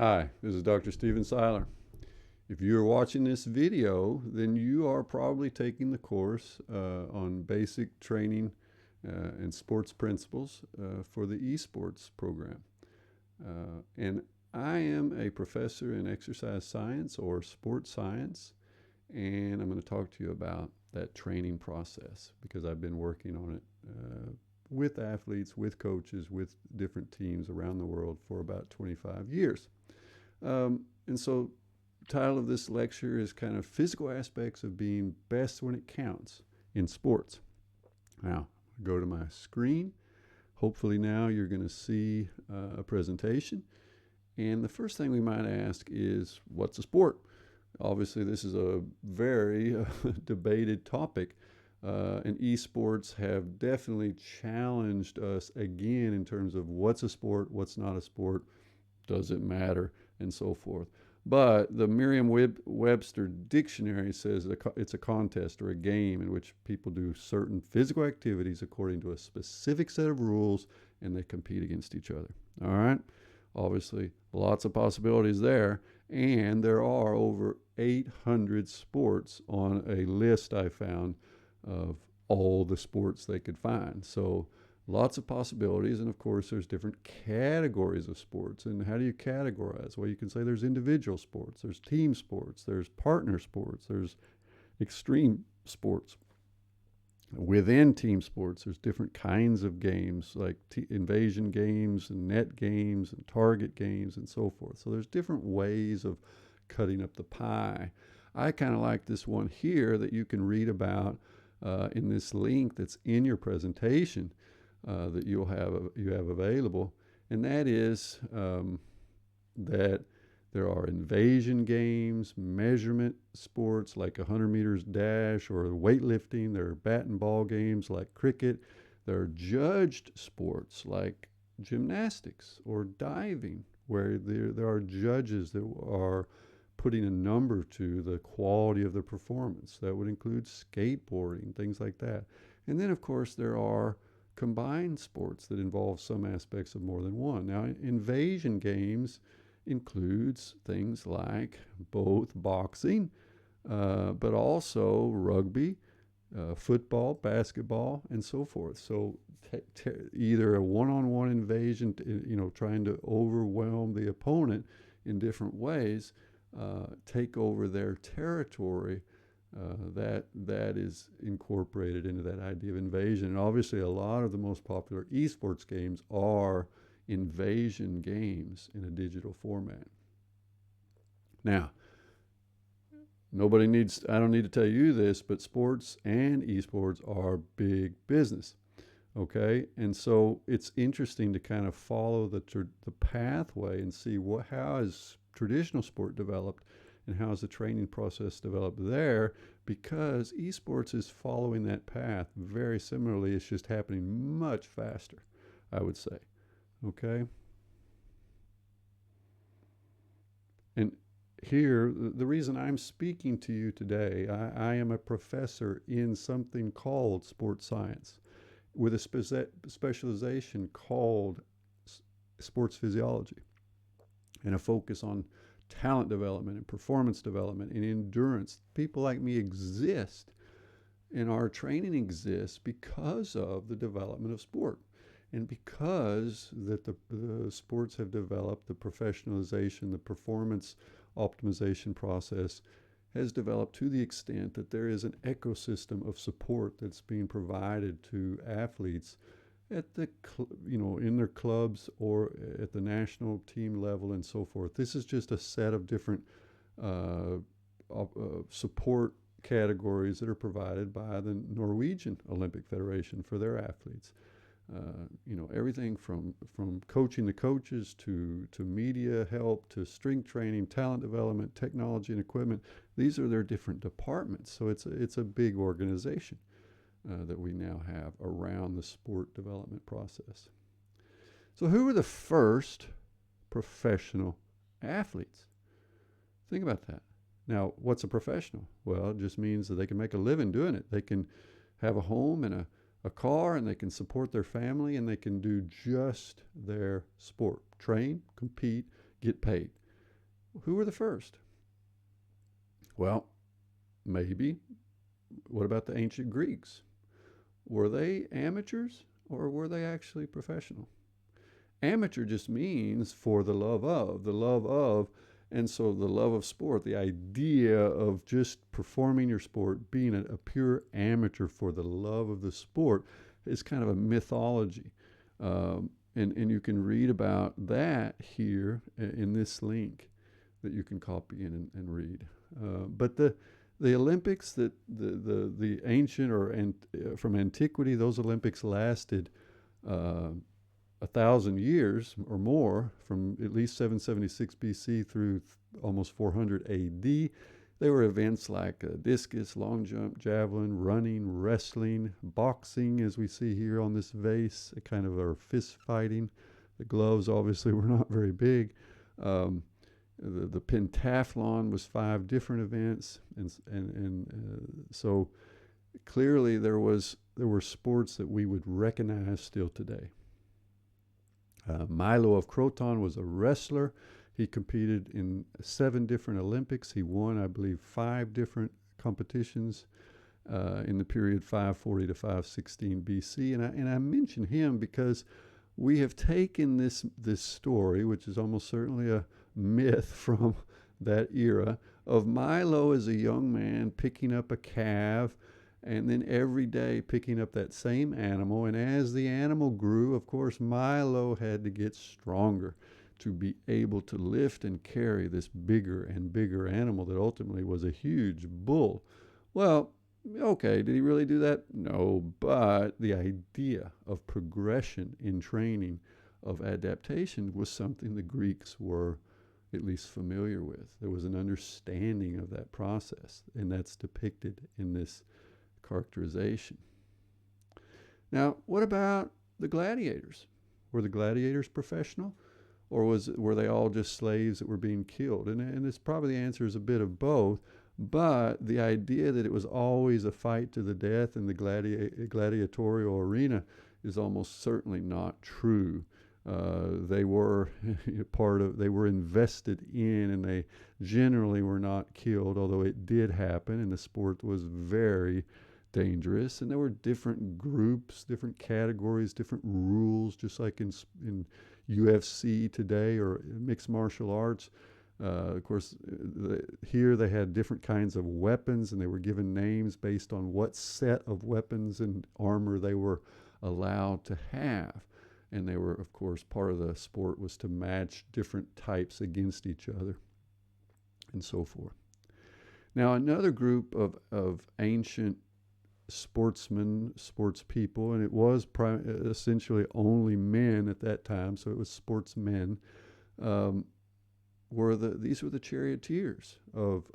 Hi, this is Dr. Stephen Seiler. If you're watching this video, then you are probably taking the course on basic training and sports principles for the esports program. And I am a professor in exercise science or sports science, and I'm going to talk to you about that training process because I've been working on it with athletes, with coaches, with different teams around the world for about 25 years. And so the title of this lecture is kind of physical aspects of being best when it counts in sports. Now, go to my screen. Hopefully now you're going to see a presentation. And the first thing we might ask is, what's a sport? Obviously, this is a very debated topic. And esports have definitely challenged us again in terms of what's a sport, what's not a sport, does it matter, and so forth. But the Merriam-Webster dictionary says it's a contest or a game in which people do certain physical activities according to a specific set of rules, and they compete against each other. All right? Obviously, lots of possibilities there, and there are over 800 sports on a list I found of all the sports they could find. So lots of possibilities, and of course there's different categories of sports. And how do you categorize? Well, you can say there's individual sports, there's team sports, there's partner sports, there's extreme sports. Within team sports, there's different kinds of games like invasion games and net games and target games and so forth. So there's different ways of cutting up the pie. I kind of like this one here that you can read about in this link that's in your presentation that you have available, and that is that there are invasion games, measurement sports like 100 meters dash or weightlifting. There are bat and ball games like cricket. There are judged sports like gymnastics or diving, where there are judges that are putting a number to the quality of the performance. That would include skateboarding, things like that. And then, of course, there are combined sports that involve some aspects of more than one. Now, invasion games includes things like both boxing, but also rugby, football, basketball, and so forth. So either a one-on-one invasion, trying to overwhelm the opponent in different ways, take over their territory, that is incorporated into that idea of invasion. And obviously a lot of the most popular esports games are invasion games in a digital format. Now, I don't need to tell you this, but sports and esports are big business. Okay, and so it's interesting to kind of follow the pathway and see how has traditional sport developed and how is the training process developed there, because esports is following that path very similarly. It's just happening much faster, I would say. Okay, and here, the reason I'm speaking to you today, I am a professor in something called sports science with a specialization called sports physiology, and a focus on talent development and performance development and endurance. People like me exist, and our training exists because of the development of sport, and because that the sports have developed, the professionalization, the performance optimization process has developed to the extent that there is an ecosystem of support that's being provided to athletes at in their clubs or at the national team level and so forth. This is just a set of different support categories that are provided by the Norwegian Olympic Federation for their athletes. Everything from coaching the coaches to media help to strength training, talent development, technology and equipment. These are their different departments. So it's a big organization that we now have around the sport development process. So who were the first professional athletes? Think about that. Now, what's a professional? Well, it just means that they can make a living doing it. They can have a home and a car, and they can support their family, and they can do just their sport. Train, compete, get paid. Who were the first? Well, maybe. What about the ancient Greeks? Were they amateurs or were they actually professional? Amateur just means for the love of, and so the love of sport, the idea of just performing your sport, being a pure amateur for the love of the sport is kind of a mythology. And you can read about that here in this link that you can copy in and read. But the Olympics, the ancient from antiquity, those Olympics lasted 1,000 years or more, from at least 776 BC through almost 400 AD. They were events like discus, long jump, javelin, running, wrestling, boxing, as we see here on this vase, a kind of our fist fighting. The gloves obviously were not very big. The pentathlon was 5 different events, and so clearly there were sports that we would recognize still today. Milo of Croton was a wrestler. He competed in 7 different Olympics. He won, I believe, 5 different competitions in the period 540 to 516 BC. And I mention him because we have taken this story, which is almost certainly a myth from that era, of Milo as a young man picking up a calf and then every day picking up that same animal. And as the animal grew, of course, Milo had to get stronger to be able to lift and carry this bigger and bigger animal that ultimately was a huge bull. Well, okay, did he really do that? No, but the idea of progression in training, of adaptation, was something the Greeks were at least familiar with. There was an understanding of that process, and that's depicted in this characterization. Now, what about the gladiators? Were the gladiators professional, or were they all just slaves that were being killed? And it's probably the answer is a bit of both. But the idea that it was always a fight to the death in the gladiatorial arena is almost certainly not true. They were they were invested in, and they generally were not killed, although it did happen, and the sport was very dangerous. And there were different groups, different categories, different rules, just like in UFC today or mixed martial arts. Of course, here they had different kinds of weapons, and they were given names based on what set of weapons and armor they were allowed to have. And they were, of course, part of the sport was to match different types against each other and so forth. Now, another group of ancient sportsmen, sports people, and it was essentially only men at that time, so it was sportsmen, these were the charioteers of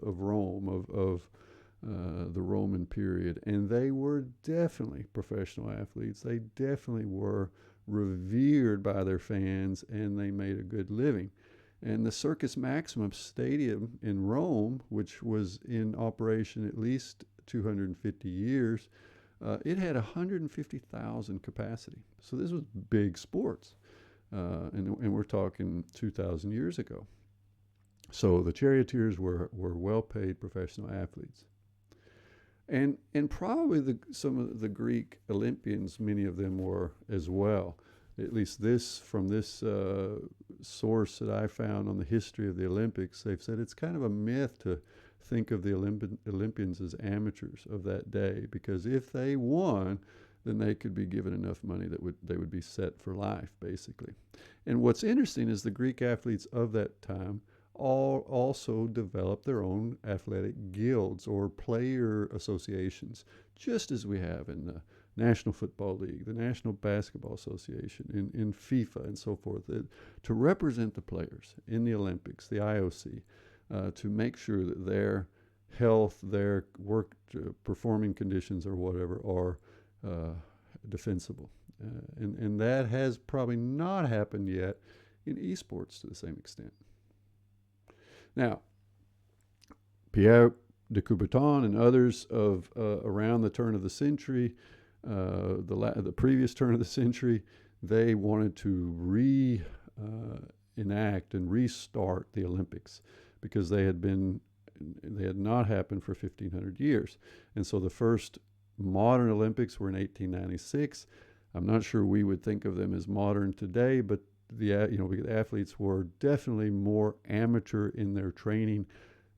Rome, of the Roman period, and they were definitely professional athletes. They definitely were revered by their fans, and they made a good living. And the Circus Maximus Stadium in Rome, which was in operation at least 250 years, it had 150,000 capacity. So this was big sports. And we're talking 2,000 years ago. So the charioteers were well-paid professional athletes. And probably some of the Greek Olympians, many of them were as well. At least from this source that I found on the history of the Olympics, they've said it's kind of a myth to think of the Olympians as amateurs of that day, because if they won, then they could be given enough money that they would be set for life, basically. And what's interesting is the Greek athletes of that time also developed their own athletic guilds or player associations, just as we have in the National Football League, the National Basketball Association, in FIFA and so forth, to represent the players in the Olympics, the IOC, to make sure that their health, their work performing conditions or whatever are defensible. And that has probably not happened yet in esports to the same extent. Now, Pierre de Coubertin and others of around the turn of the century, the previous turn of the century, they wanted to reinvent enact and restart the Olympics, because they had not happened for 1,500 years. And so the first modern Olympics were in 1896. I'm not sure we would think of them as modern today, but the athletes were definitely more amateur in their training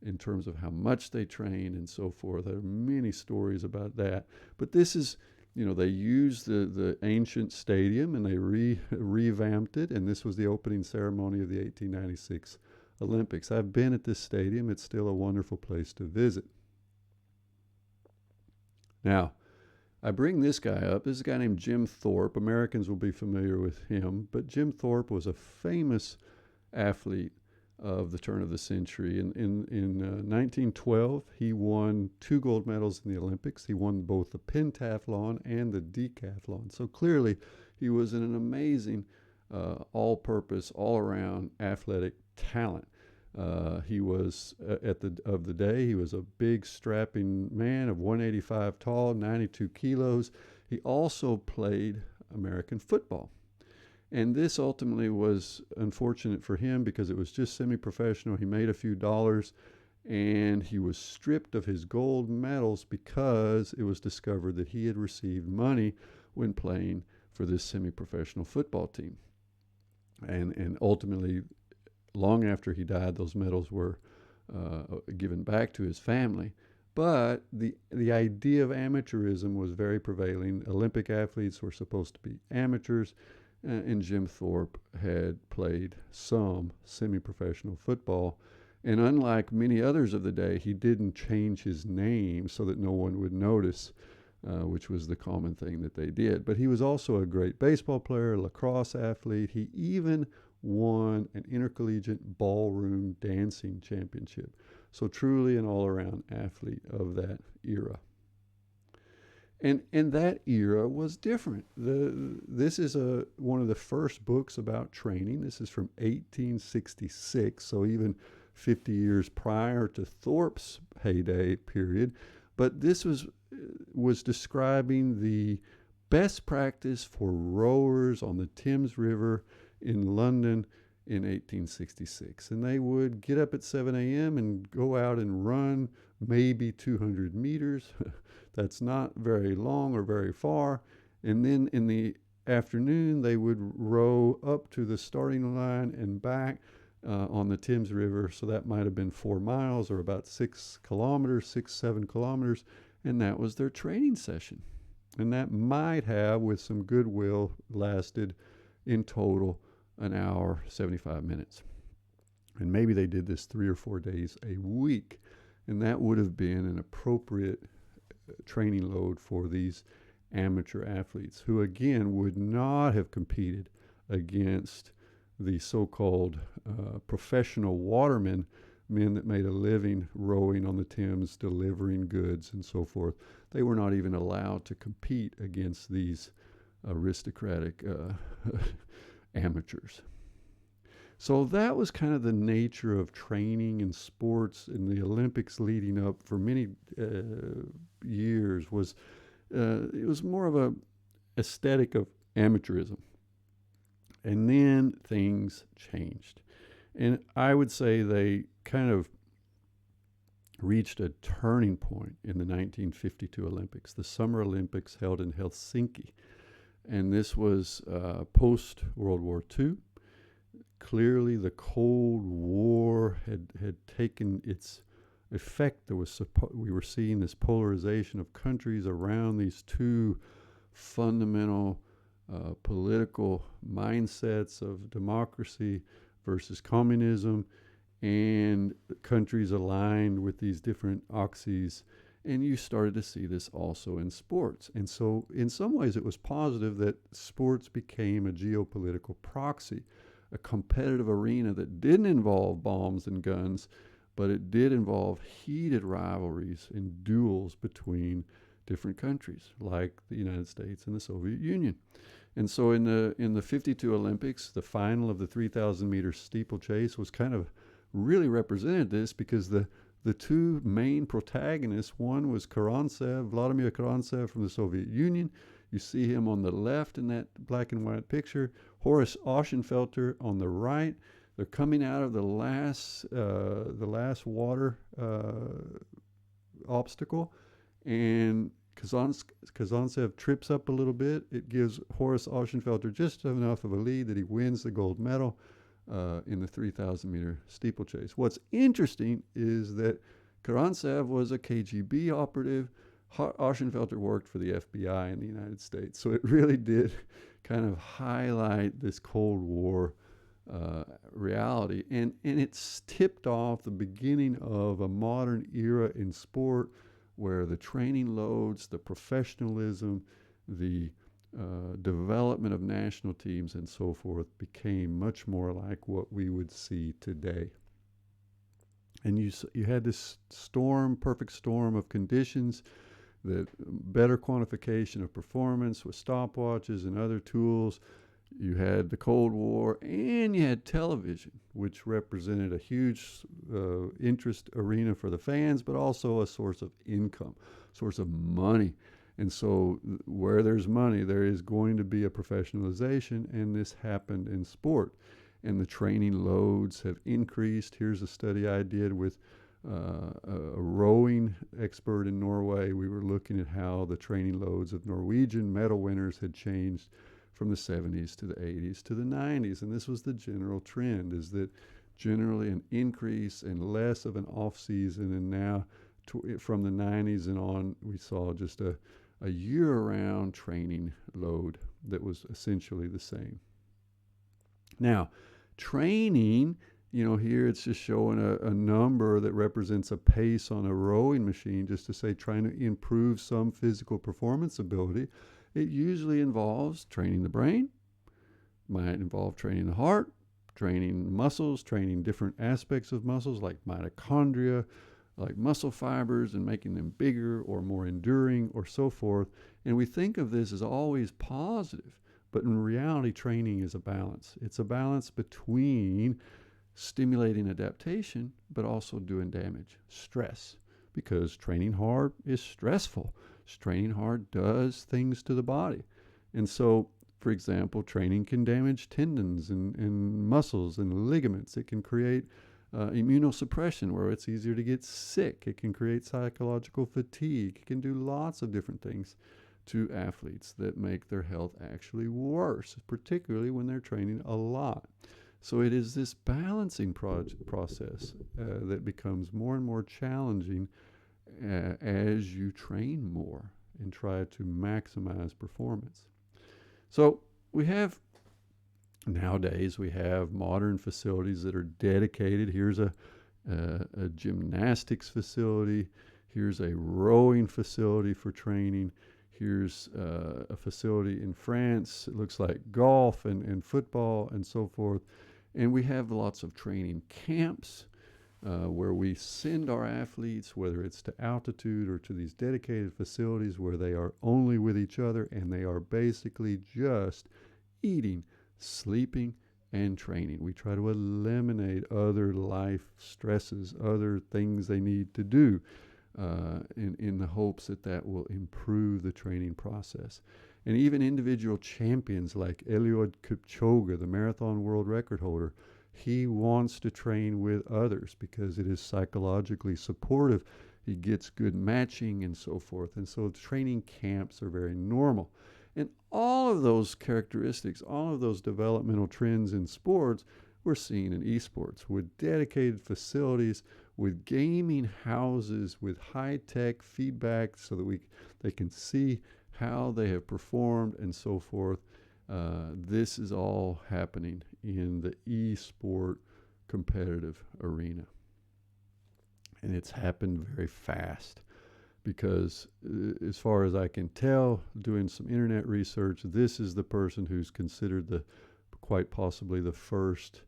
in terms of how much they trained and so forth. There are many stories about that. But this is, they used the ancient stadium and they revamped it, and this was the opening ceremony of the 1896 Olympics. I've been at this stadium. It's still a wonderful place to visit. Now, I bring this guy up. This is a guy named Jim Thorpe. Americans will be familiar with him, but Jim Thorpe was a famous athlete of the turn of the century. In 1912, he won 2 gold medals in the Olympics. He won both the pentathlon and the decathlon. So clearly, he was an amazing, all-purpose, all-around athletic talent. He was of the day. He was a big, strapping man of 185 tall, 92 kilos. He also played American football. And this ultimately was unfortunate for him because it was just semi-professional. He made a few dollars, and he was stripped of his gold medals because it was discovered that he had received money when playing for this semi-professional football team. And ultimately, long after he died, those medals were given back to his family. But the idea of amateurism was very prevailing. Olympic athletes were supposed to be amateurs, and Jim Thorpe had played some semi-professional football. And unlike many others of the day, he didn't change his name so that no one would notice, which was the common thing that they did. But he was also a great baseball player, a lacrosse athlete. He even won an intercollegiate ballroom dancing championship. So truly an all-around athlete of that era. And that era was different. This is one of the first books about training. This is from 1866, so even 50 years prior to Thorpe's heyday period. But this was describing the best practice for rowers on the Thames River in London in 1866. And they would get up at 7 a.m. and go out and run maybe 200 meters. That's not very long or very far. And then in the afternoon, they would row up to the starting line and back on the Thames River. So that might have been 4 miles or about 7 kilometers. And that was their training session. And that might have, with some goodwill, lasted in total an hour, 75 minutes. And maybe they did this 3 or 4 days a week. And that would have been an appropriate training load for these amateur athletes, who again would not have competed against the so-called professional watermen, men that made a living rowing on the Thames, delivering goods and so forth. They were not even allowed to compete against these aristocratic amateurs. So that was kind of the nature of training in sports in the Olympics leading up for many years. It was more of a aesthetic of amateurism. And then things changed. And I would say they kind of reached a turning point in the 1952 Olympics, the Summer Olympics held in Helsinki. And this was post-World War II. Clearly, the Cold War had taken its effect. We were seeing this polarization of countries around these two fundamental political mindsets of democracy versus communism, and countries aligned with these different axes. And you started to see this also in sports. And so in some ways it was positive that sports became a geopolitical proxy, a competitive arena that didn't involve bombs and guns, but it did involve heated rivalries and duels between different countries, like the United States and the Soviet Union. And so in the 52 Olympics, the final of the 3,000 meter steeplechase was kind of really represented this, because the two main protagonists, one was Vladimir Karamsev from the Soviet Union. You see him on the left in that black and white picture. Horace Oschenfelter on the right. They're coming out of the last water obstacle, and Kazantsev trips up a little bit. It gives Horace Oschenfelder just enough of a lead that he wins the gold medal in the 3,000 meter steeplechase. What's interesting is that Kazantsev was a KGB operative. Oschenfelder worked for the FBI in the United States. So it really did kind of highlight this Cold War reality. And it's tipped off the beginning of a modern era in sport where the training loads, the professionalism, the development of national teams and so forth became much more like what we would see today. And you had this perfect storm of conditions, that better quantification of performance with stopwatches and other tools. You had the Cold War, and you had television, which represented a huge interest arena for the fans, but also a source of income, source of money. And so where there's money, there is going to be a professionalization, and this happened in sport. And the training loads have increased. Here's a study I did with a rowing expert in Norway. We were looking at how the training loads of Norwegian medal winners had changed from the 70s to the 80s to the 90s. And this was the general trend, is that generally an increase and less of an off-season. And now from the 90s and on, we saw just a year-round training load that was essentially the same. Now, training, here it's just showing a number that represents a pace on a rowing machine, just to say trying to improve some physical performance ability. It usually involves training the brain, might involve training the heart, training muscles, training different aspects of muscles like mitochondria, like muscle fibers, and making them bigger or more enduring or so forth. And we think of this as always positive, but in reality, training is a balance. It's a balance between stimulating adaptation, but also doing damage, stress, because training hard is stressful. Training hard does things to the body. And so, for example, training can damage tendons and muscles and ligaments. It can create immunosuppression, where it's easier to get sick. It can create psychological fatigue. It can do lots of different things to athletes that make their health actually worse, particularly when they're training a lot. So it is this balancing process that becomes more and more challenging as you train more and try to maximize performance. So nowadays we have modern facilities that are dedicated. Here's a gymnastics facility. Here's a rowing facility for training. Here's a facility in France. It looks like golf and football and so forth. And we have lots of training camps where we send our athletes, whether it's to altitude or to these dedicated facilities where they are only with each other and they are basically just eating, sleeping, and training. We try to eliminate other life stresses, other things they need to do in the hopes that will improve the training process. And even individual champions like Eliud Kipchoge, the marathon world record holder, he wants to train with others because it is psychologically supportive. He gets good matching and so forth. And so training camps are very normal. And all of those characteristics, all of those developmental trends in sports, we're seeing in esports with dedicated facilities, with gaming houses, with high-tech feedback so that they can see how they have performed and so forth. This is all happening in the esport competitive arena. And it's happened very fast because as far as I can tell, doing some internet research, this is the person who's considered quite possibly the first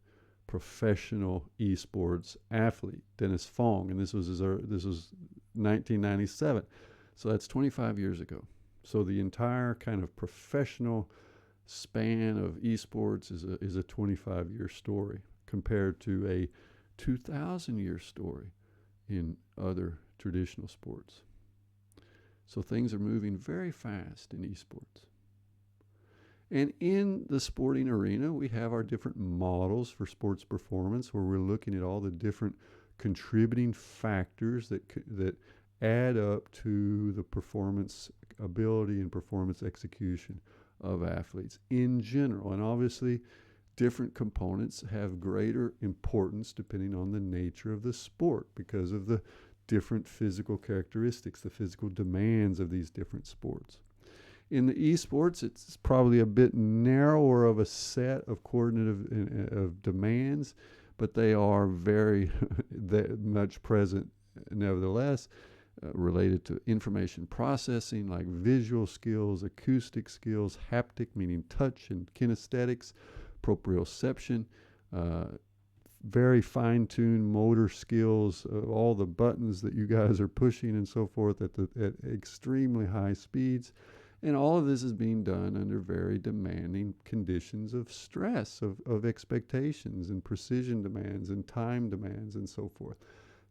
professional esports athlete, Dennis Fong. And this was 1997. So that's 25 years ago. So the entire kind of professional span of esports is a 25-year story compared to a 2,000-year story in other traditional sports. So things are moving very fast in esports. And in the sporting arena, we have our different models for sports performance, where we're looking at all the different contributing factors that add up to the performance ability and performance execution of athletes in general. And obviously, different components have greater importance depending on the nature of the sport because of the different physical characteristics, the physical demands of these different sports. In the esports, it's probably a bit narrower of a set of coordinative of demands, but they are very much present nevertheless, related to information processing like visual skills, acoustic skills, haptic, meaning touch and kinesthetics, proprioception, very fine-tuned motor skills, all the buttons that you guys are pushing and so forth at extremely high speeds. And all of this is being done under very demanding conditions of stress, of expectations and precision demands and time demands and so forth.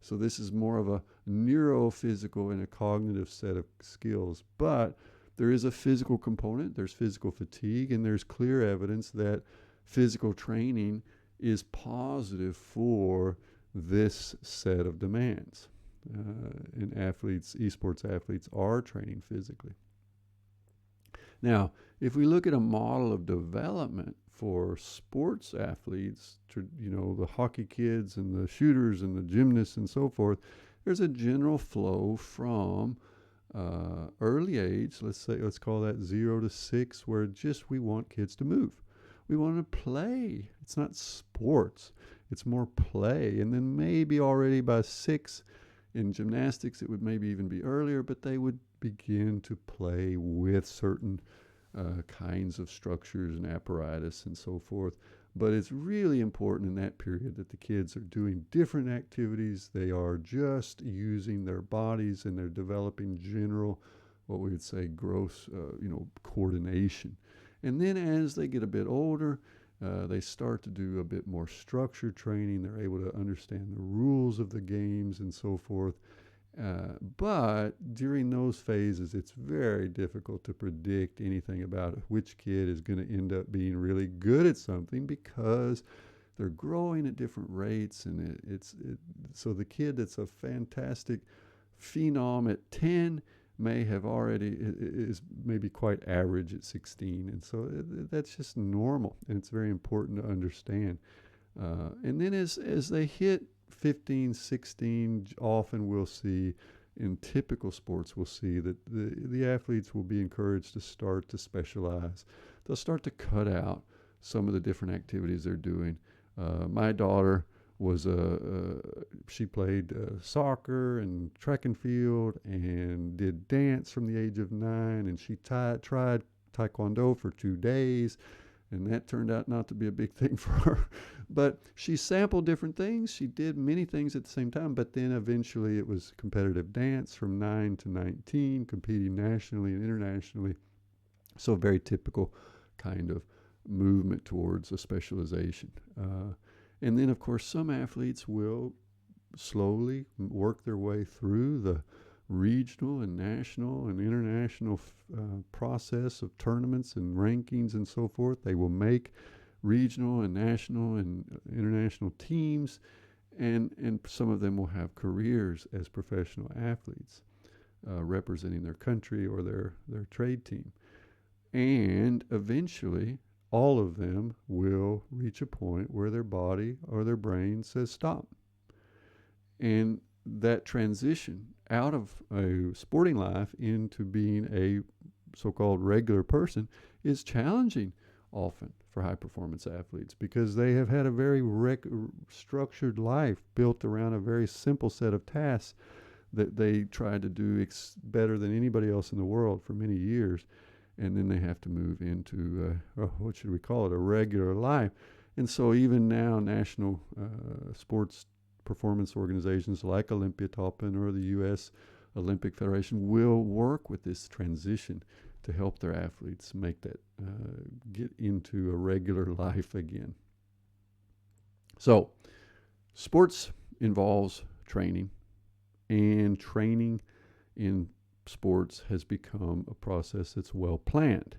So this is more of a neurophysical and a cognitive set of skills. But there is a physical component, there's physical fatigue, and there's clear evidence that physical training is positive for this set of demands. And athletes, esports athletes, are training physically. Now, if we look at a model of development for sports athletes, the hockey kids and the shooters and the gymnasts and so forth, there's a general flow from early age, let's call that 0 to 6, where we want kids to move. We want to play. It's not sports. It's more play. And then maybe already by 6 in gymnastics, it would maybe even be earlier, but they would begin to play with certain kinds of structures and apparatus and so forth. But it's really important in that period that the kids are doing different activities. They are just using their bodies, and they're developing general, what we would say, gross, coordination. And then as they get a bit older, they start to do a bit more structured training. They're able to understand the rules of the games and so forth. But during those phases, it's very difficult to predict anything about which kid is going to end up being really good at something, because they're growing at different rates. And so the kid that's a fantastic phenom at 10 may have already is maybe quite average at 16. And so that's just normal, and it's very important to understand. And then as they hit 15, 16, often we'll see, in typical sports, we'll see that the athletes will be encouraged to start to specialize. They'll start to cut out some of the different activities they're doing. My daughter she played soccer and track and field and did dance from the age of 9, and she tried Taekwondo for 2 days. And that turned out not to be a big thing for her. But she sampled different things. She did many things at the same time. But then eventually it was competitive dance from 9 to 19, competing nationally and internationally. So a very typical kind of movement towards a specialization. And then, of course, some athletes will slowly work their way through the regional and national and international process of tournaments and rankings and so forth. They will make regional and national and international teams, and some of them will have careers as professional athletes representing their country or their trade team. And eventually, all of them will reach a point where their body or their brain says stop. And that transition out of a sporting life into being a so-called regular person is challenging often for high-performance athletes, because they have had a very structured life built around a very simple set of tasks that they tried to do better than anybody else in the world for many years. And then they have to move into, what should we call it, a regular life. And so even now, national sports performance organizations like Olympiatoppen or the U.S. Olympic Federation will work with this transition to help their athletes make that, get into a regular life again. So sports involves training, and training in sports has become a process that's well planned.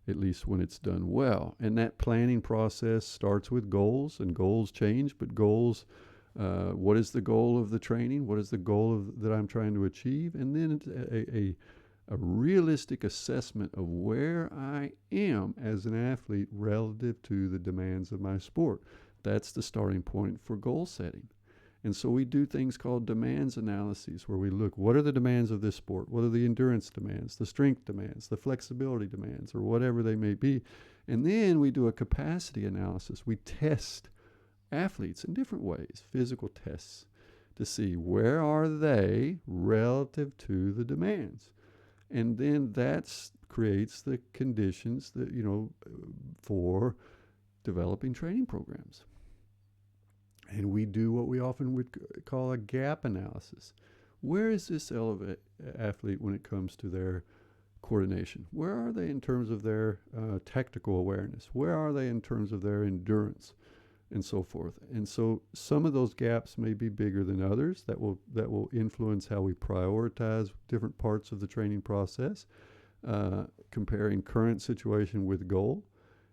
at least when it's done well. And that planning process starts with goals, and goals change, but goals, what is the goal of the training? What is the goal that I'm trying to achieve? And then a realistic assessment of where I am as an athlete relative to the demands of my sport. That's the starting point for goal setting. And so we do things called demands analyses, where we look, what are the demands of this sport? What are the endurance demands, the strength demands, the flexibility demands, or whatever they may be? And then we do a capacity analysis. We test athletes in different ways, physical tests, to see where are they relative to the demands. And then that creates the conditions that, for developing training programs. And we do what we often would call a gap analysis. Where is this athlete when it comes to their coordination? Where are they in terms of their tactical awareness? Where are they in terms of their endurance, and so forth? And so some of those gaps may be bigger than others. That will influence how we prioritize different parts of the training process, comparing current situation with goal.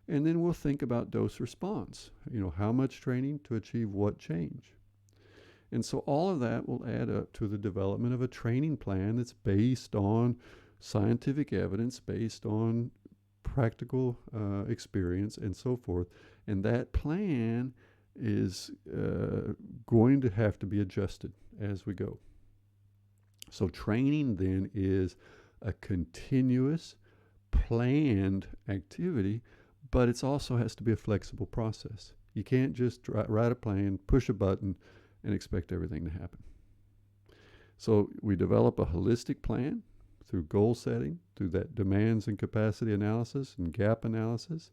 And then we'll think about dose response. How much training to achieve what change? And so all of that will add up to the development of a training plan that's based on scientific evidence, based on practical experience, and so forth. And that plan is going to have to be adjusted as we go. So training then is a continuous, planned activity, but it also has to be a flexible process. You can't just write a plan, push a button, and expect everything to happen. So we develop a holistic plan through goal setting, through that demands and capacity analysis and gap analysis.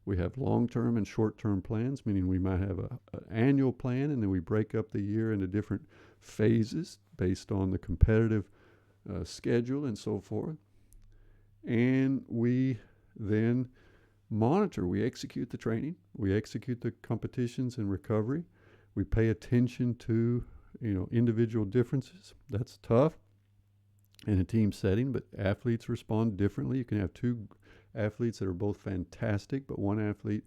We have long-term and short-term plans, meaning we might have an annual plan, and then we break up the year into different phases based on the competitive schedule and so forth. And we then monitor, we execute the training, we execute the competitions and recovery. We pay attention to, individual differences. That's tough in a team setting, but athletes respond differently. You can have two athletes that are both fantastic, but one athlete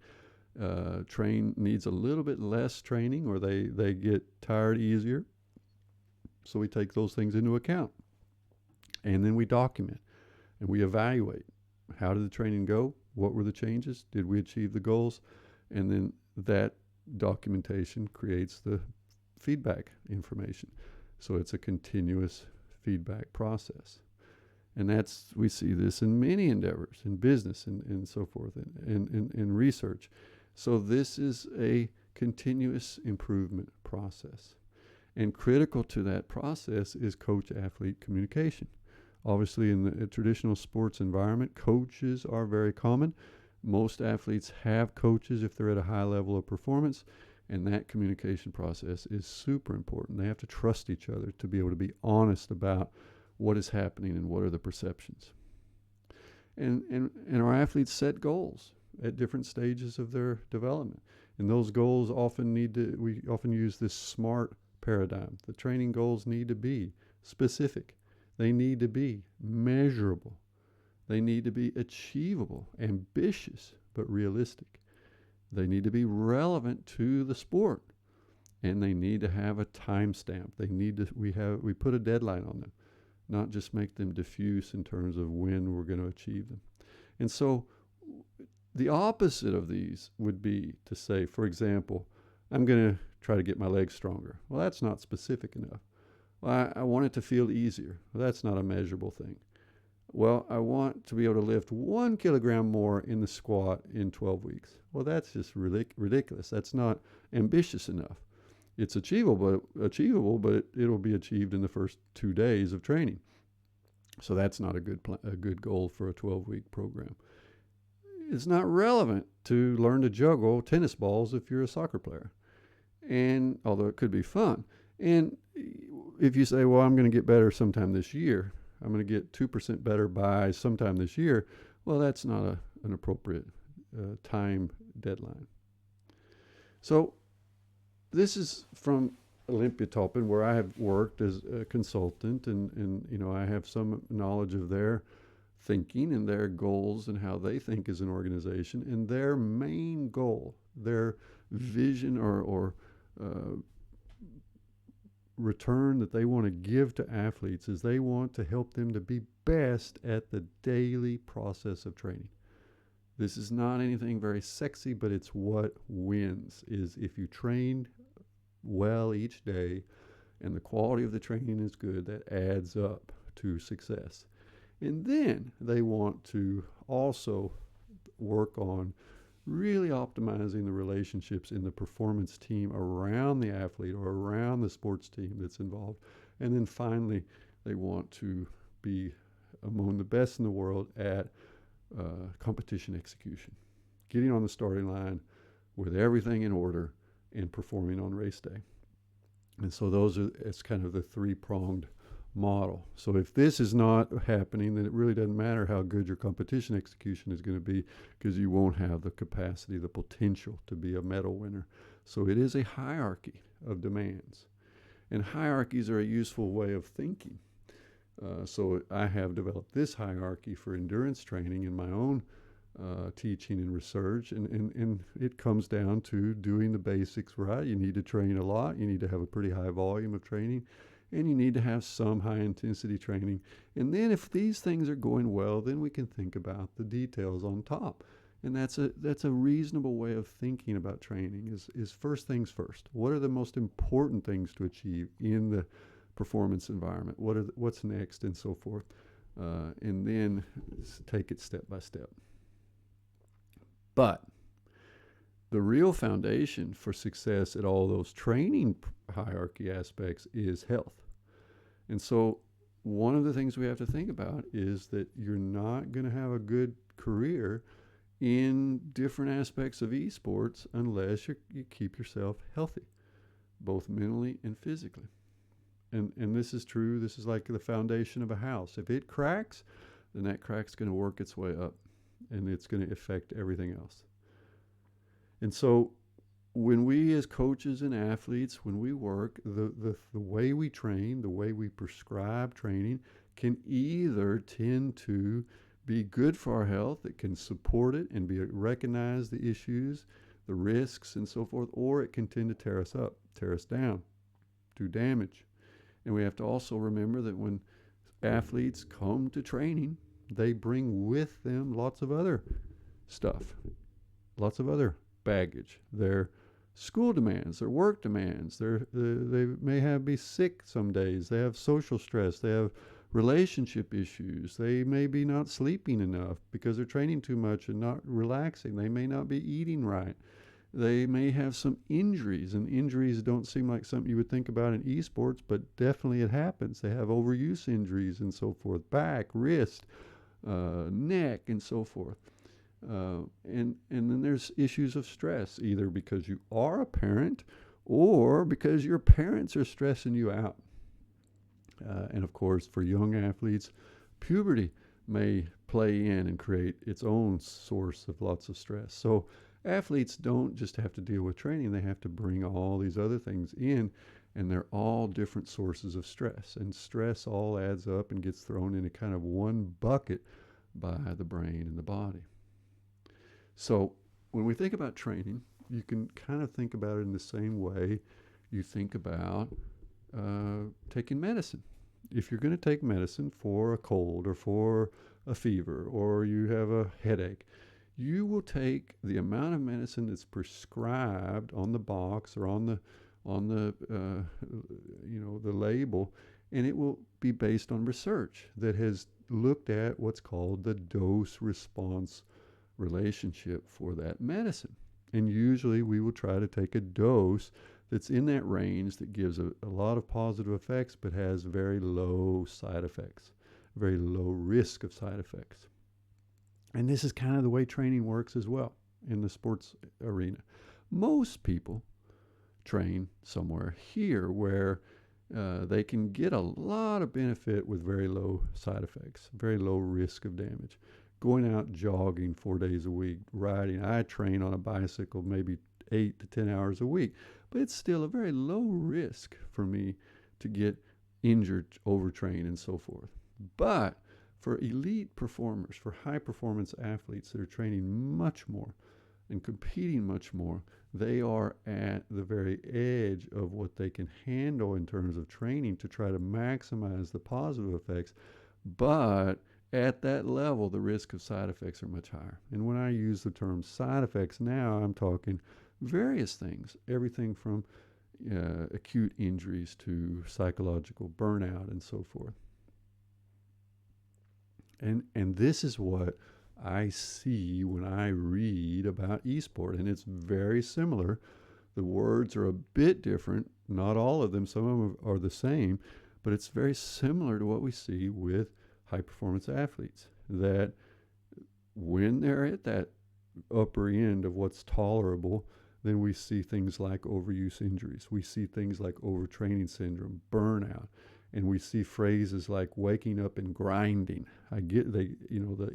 needs a little bit less training, or they get tired easier. So we take those things into account. And then we document and we evaluate. How did the training go? What were the changes? Did we achieve the goals? And then that documentation creates the feedback information. So it's a continuous feedback process. And we see this in many endeavors, in business and so forth, and in research. So this is a continuous improvement process. And critical to that process is coach-athlete communication. Obviously, in the traditional sports environment, coaches are very common. Most athletes have coaches if they're at a high level of performance, and that communication process is super important. They have to trust each other to be able to be honest about what is happening and what are the perceptions. And our athletes set goals at different stages of their development. And those goals we often use this SMART paradigm. The training goals need to be specific. They need to be measurable. They need to be achievable, ambitious, but realistic. They need to be relevant to the sport, and they need to have a timestamp. We put a deadline on them, not just make them diffuse in terms of when we're going to achieve them. And so the opposite of these would be to say, for example, I'm going to try to get my legs stronger. Well, that's not specific enough. Well, I want it to feel easier. Well, that's not a measurable thing. Well, I want to be able to lift 1 kilogram more in the squat in 12 weeks. Well, that's just ridiculous. That's not ambitious enough. It's achievable, but it'll be achieved in the first 2 days of training. So that's not a good goal for a 12-week program. It's not relevant to learn to juggle tennis balls if you're a soccer player, and although it could be fun. And if you say, well, I'm going to get better sometime this year, I'm going to get 2% better by sometime this year, well, that's not an appropriate time deadline. So this is from Olympiatoppen, where I have worked as a consultant, and I have some knowledge of their thinking and their goals and how they think as an organization, and their main goal, their vision or return that they want to give to athletes is they want to help them to be best at the daily process of training. This is not anything very sexy, but it's what wins. Is if you train well each day and the quality of the training is good, that adds up to success. And then they want to also work on really optimizing the relationships in the performance team around the athlete or around the sports team that's involved. And then finally, they want to be among the best in the world at competition execution, getting on the starting line with everything in order and performing on race day. And so it's kind of the three-pronged model. So if this is not happening, then it really doesn't matter how good your competition execution is going to be, because you won't have the capacity, the potential to be a medal winner. So it is a hierarchy of demands. And hierarchies are a useful way of thinking. So I have developed this hierarchy for endurance training in my own teaching and research, and it comes down to doing the basics right. You need to train a lot. You need to have a pretty high volume of training, and you need to have some high intensity training. And then if these things are going well, then we can think about the details on top. And that's a reasonable way of thinking about training is first things first. What are the most important things to achieve in the performance environment? What's next, and so forth. And then take it step by step. But the real foundation for success at all those training hierarchy aspects is health. And so one of the things we have to think about is that you're not going to have a good career in different aspects of esports unless you keep yourself healthy, both mentally and physically. And this is true. This is like the foundation of a house. If it cracks, then that crack's going to work its way up, and it's going to affect everything else. And so when we as coaches and athletes, when we work, the way we train, the way we prescribe training can either tend to be good for our health, it can support it and recognize the issues, the risks, and so forth, or it can tend to tear us up, tear us down, do damage. And we have to also remember that when athletes come to training, they bring with them lots of other stuff, lots of other baggage. Their school demands, their work demands, they may be sick some days, they have social stress, they have relationship issues, they may be not sleeping enough because they're training too much and not relaxing, they may not be eating right, they may have some injuries, and injuries don't seem like something you would think about in esports, but definitely it happens. They have overuse injuries and so forth, back, wrist, neck, and so forth. And then there's issues of stress, either because you are a parent or because your parents are stressing you out. And of course, for young athletes, puberty may play in and create its own source of lots of stress. So athletes don't just have to deal with training, they have to bring all these other things in, and they're all different sources of stress. And stress all adds up and gets thrown into kind of one bucket by the brain and the body. So when we think about training, you can kind of think about it in the same way you think about taking medicine. If you're going to take medicine for a cold or for a fever or you have a headache, you will take the amount of medicine that's prescribed on the box or on the the label, and it will be based on research that has looked at what's called the dose-response relationship for that medicine. And usually we will try to take a dose that's in that range that gives a lot of positive effects but has very low side effects, very low risk of side effects. And this is kind of the way training works as well in the sports arena. Most people train somewhere here where they can get a lot of benefit with very low side effects, very low risk of damage. Going out jogging 4 days a week, riding. I train on a bicycle maybe 8 to 10 hours a week, but it's still a very low risk for me to get injured, overtrained, and so forth. But For elite performers, for high performance athletes that are training much more and competing much more, they are at the very edge of what they can handle in terms of training to try to maximize the positive effects. But at that level, the risk of side effects are much higher. And when I use the term side effects now, I'm talking various things, everything from acute injuries to psychological burnout and so forth. And this is what I see when I read about esport, and it's very similar. The words are a bit different, not all of them, some of them are the same, but it's very similar to what we see with high performance athletes, that when they're at that upper end of what's tolerable, then we see things like overuse injuries. We see things like overtraining syndrome, burnout, and we see phrases like waking up and grinding. The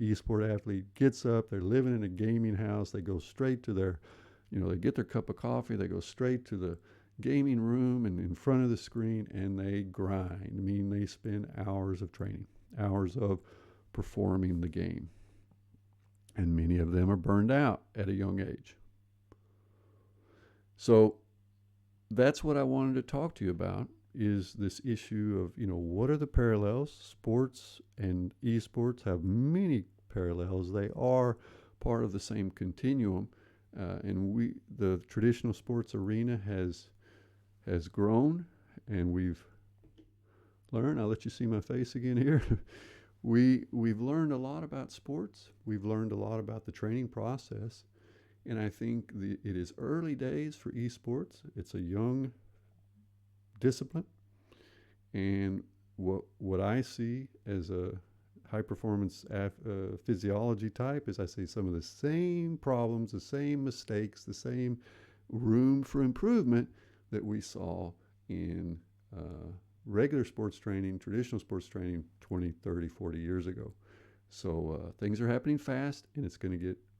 esport athlete gets up, they're living in a gaming house, they go straight to their, they get their cup of coffee, they go straight to the gaming room and in front of the screen, and they grind. I mean, they spend hours of training, hours of performing the game. And many of them are burned out at a young age. So that's what I wanted to talk to you about, is this issue of, what are the parallels? Sports and esports have many parallels. They are part of the same continuum. And the traditional sports arena has grown, and we've learned. I'll let you see my face again here. We've learned a lot about sports. We've learned a lot about the training process. And I think it is early days for esports. It's a young discipline. And what I see as a high performance physiology type is I see some of the same problems, the same mistakes, the same room for improvement that we saw in regular sports training, traditional sports training 20, 30, 40 years ago. So things are happening fast, and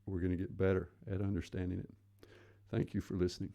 we're going to get better at understanding it. Thank you for listening.